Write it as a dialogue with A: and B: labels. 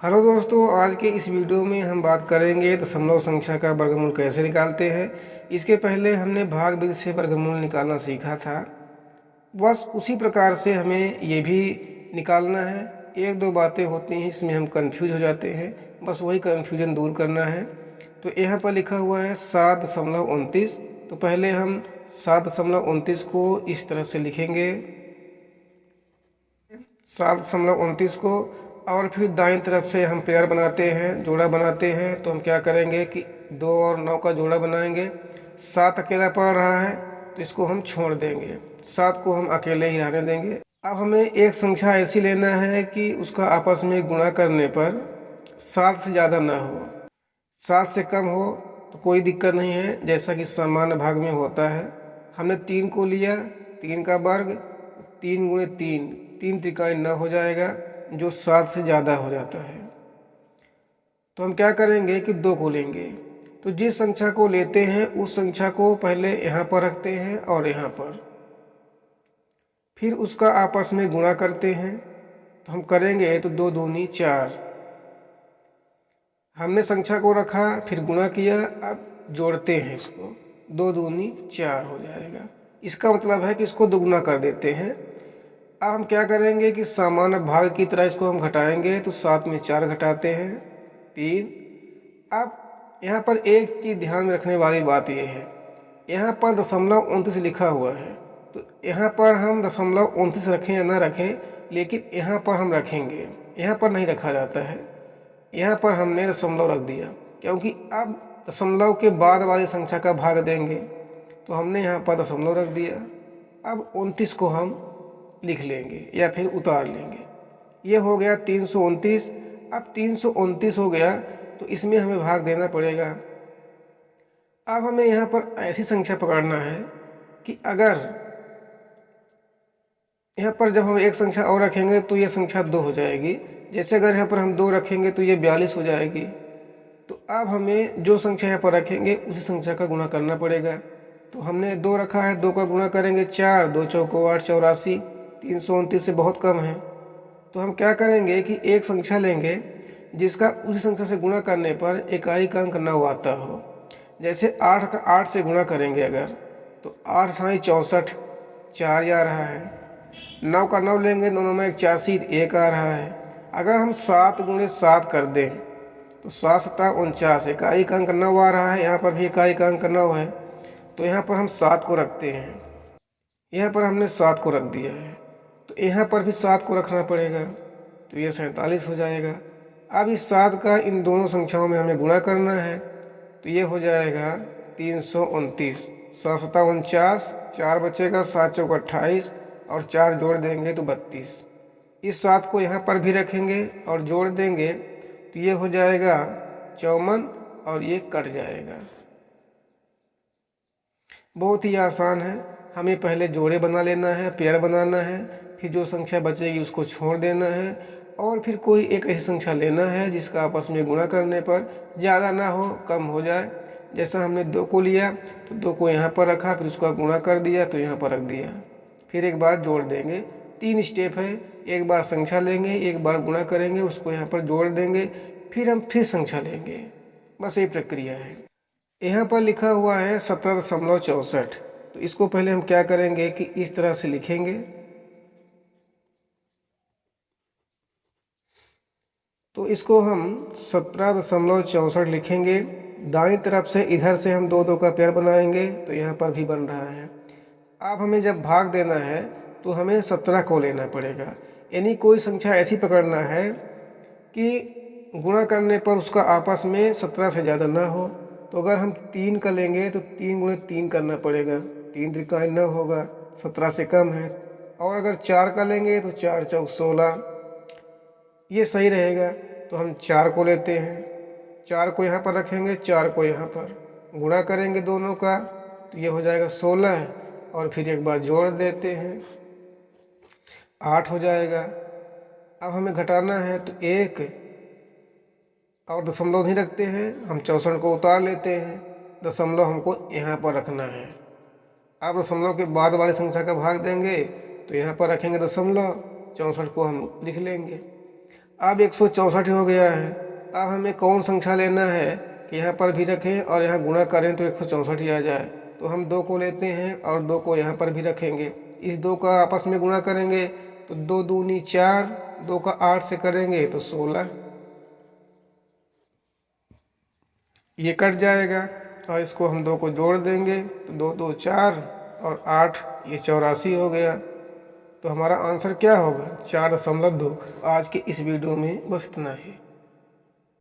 A: Hello दोस्तों, आज के इस वीडियो में हम बात करेंगे दशमलव संख्या का वर्गमूल कैसे निकालते हैं। इसके पहले हमने भाग विधि से वर्गमूल निकालना सीखा था। बस उसी प्रकार से हमें ये भी निकालना है। एक दो बातें होती हैं इसमें हम कंफ्यूज हो जाते हैं, बस वही कंफ्यूजन दूर करना है। तो यहाँ पर लिखा हुआ है 7.29। तो पहले हम 7.29 को इस तरह से लिखेंगे, 7.29 को। और फिर दाईं तरफ से हम पेयर बनाते हैं, जोड़ा बनाते हैं। तो हम क्या करेंगे कि 2 और 9 का जोड़ा बनाएंगे। 7 अकेला पड़ रहा है तो इसको हम छोड़ देंगे, 7 को हम अकेले ही रहने देंगे। अब हमें एक संख्या ऐसी लेना है कि उसका आपस में गुणा करने पर 7 से ज़्यादा ना हो। 7 से कम हो तो कोई दिक्कत नहीं है, जैसा कि सामान्य भाग में होता है। हमने 3 को लिया, 3 का वर्ग 3 गुणे 3, 3 त्रिकाई 9 हो जाएगा, जो 7 से ज़्यादा हो जाता है। तो हम क्या करेंगे कि 2 को लेंगे। तो जिस संख्या को लेते हैं उस संख्या को पहले यहाँ पर रखते हैं और यहाँ पर, फिर उसका आपस में गुणा करते हैं। तो हम करेंगे तो 2 दूनी 4। हमने संख्या को रखा, फिर गुणा किया, अब जोड़ते हैं इसको, 2 दूनी 4 हो जाएगा। इसका मतलब है कि इसको दोगुना कर देते हैं। अब हम क्या करेंगे कि सामान्य भाग की तरह इसको हम घटाएंगे। तो 7 में 4 घटाते हैं 3। अब यहाँ पर एक चीज़ ध्यान में रखने वाली बात यह है, यहाँ पर 0.29 लिखा हुआ है। तो यहाँ पर हम 0.29 रखें या ना रखें, लेकिन यहाँ पर हम रखेंगे। यहाँ पर नहीं रखा जाता है, यहाँ पर हमने दशमलव रख दिया, क्योंकि अब दशमलव के बाद वाली संख्या का भाग देंगे। तो हमने यहाँ पर दशमलव रख दिया। अब 29 को हम लिख लेंगे या फिर उतार लेंगे। ये हो गया 329। अब 329 हो गया तो इसमें हमें भाग देना पड़ेगा। अब हमें यहाँ पर ऐसी संख्या पकड़ना है कि अगर यहाँ पर जब हम एक संख्या और रखेंगे तो ये संख्या 2 हो जाएगी। जैसे अगर यहाँ पर हम 2 रखेंगे तो ये 42 हो जाएगी। तो अब हमें जो संख्या यहाँ पर रखेंगे उसी संख्या का गुणा करना पड़ेगा। तो हमने 2 रखा है, 2 का गुणा करेंगे 4, 2 चौको 8, 84, 329 से बहुत कम है। तो हम क्या करेंगे कि एक संख्या लेंगे जिसका उसी संख्या से गुणा करने पर इकाई का अंक 9 आता हो। जैसे 8 का 8 से गुणा करेंगे अगर, तो 8 × 64, 4 आ रहा है। 9 का 9 लेंगे, दोनों में 81, 1 आ रहा है। अगर हम 7 × 7 कर दें तो 7 × 7 = 49, इकाई का अंक 9 आ रहा है। यहाँ पर भी इकाई का अंक 9 है। तो यहाँ पर हम 7 को रखते हैं, यहाँ पर हमने 7 को रख दिया है। तो यहाँ पर भी 7 को रखना पड़ेगा, तो ये 47 हो जाएगा। अब इस 7 का इन दोनों संख्याओं में हमें गुणा करना है। तो ये हो जाएगा 329, 7 × 7 = 49, 4 बचेगा, 7 चौक 28 और 4 जोड़ देंगे तो 32। इस 7 को यहाँ पर भी रखेंगे और जोड़ देंगे तो ये हो जाएगा 54 और ये कट जाएगा। बहुत ही आसान है। हमें पहले जोड़े बना लेना है, पेयर बनाना है, फिर जो संख्या बचेगी उसको छोड़ देना है, और फिर कोई एक ऐसी संख्या लेना है जिसका आपस में गुणा करने पर ज़्यादा ना हो, कम हो जाए। जैसा हमने 2 को लिया तो 2 को यहाँ पर रखा, फिर उसका गुणा कर दिया तो यहाँ पर रख दिया, फिर एक बार जोड़ देंगे। 3 स्टेप है, एक बार संख्या लेंगे, एक बार गुणा करेंगे, उसको यहाँ पर जोड़ देंगे, फिर हम फिर संख्या लेंगे। बस ये प्रक्रिया है। यहाँ पर लिखा हुआ है 17.64। तो इसको पहले हम क्या करेंगे कि इस तरह से लिखेंगे। तो इसको हम 17.64 लिखेंगे। दाईं तरफ से इधर से हम 2 2 का पेयर बनाएंगे तो यहाँ पर भी बन रहा है। अब हमें जब भाग देना है तो हमें 17 को लेना पड़ेगा, यानी कोई संख्या ऐसी पकड़ना है कि गुणा करने पर उसका आपस में 17 से ज़्यादा ना हो। तो अगर हम 3 का लेंगे तो 3 × 3 करना पड़ेगा, 3 त्रिकाई 9 होगा, 17 से कम है। और अगर 4 का लेंगे तो 4 चौक 16, ये सही रहेगा। तो हम 4 को लेते हैं, 4 को यहाँ पर रखेंगे, 4 को यहाँ पर गुणा करेंगे दोनों का, तो ये हो जाएगा 16, और फिर एक बार जोड़ देते हैं, 8 हो जाएगा। अब हमें घटाना है तो 1 और दशमलव नहीं रखते हैं, हम 64 को उतार लेते हैं, दशमलव हमको यहाँ पर रखना है। अब दशमलव के बाद वाली संख्या का भाग देंगे तो यहाँ पर रखेंगे दशमलव, 64 को हम लिख लेंगे। अब 164 हो गया है। अब हमें कौन संख्या लेना है कि यहाँ पर भी रखें और यहाँ गुणा करें तो 164 ही आ जाए। तो हम 2 को लेते हैं और 2 को यहाँ पर भी रखेंगे। इस 2 का आपस में गुणा करेंगे तो 2 दूनी 4, 2 का 8 से करेंगे तो 16, ये कट जाएगा और इसको हम 2 को जोड़ देंगे तो 2 2 4 और 8 ये 84 हो गया। तो हमारा आंसर क्या होगा? 4.2। आज के इस वीडियो में बस इतना ही।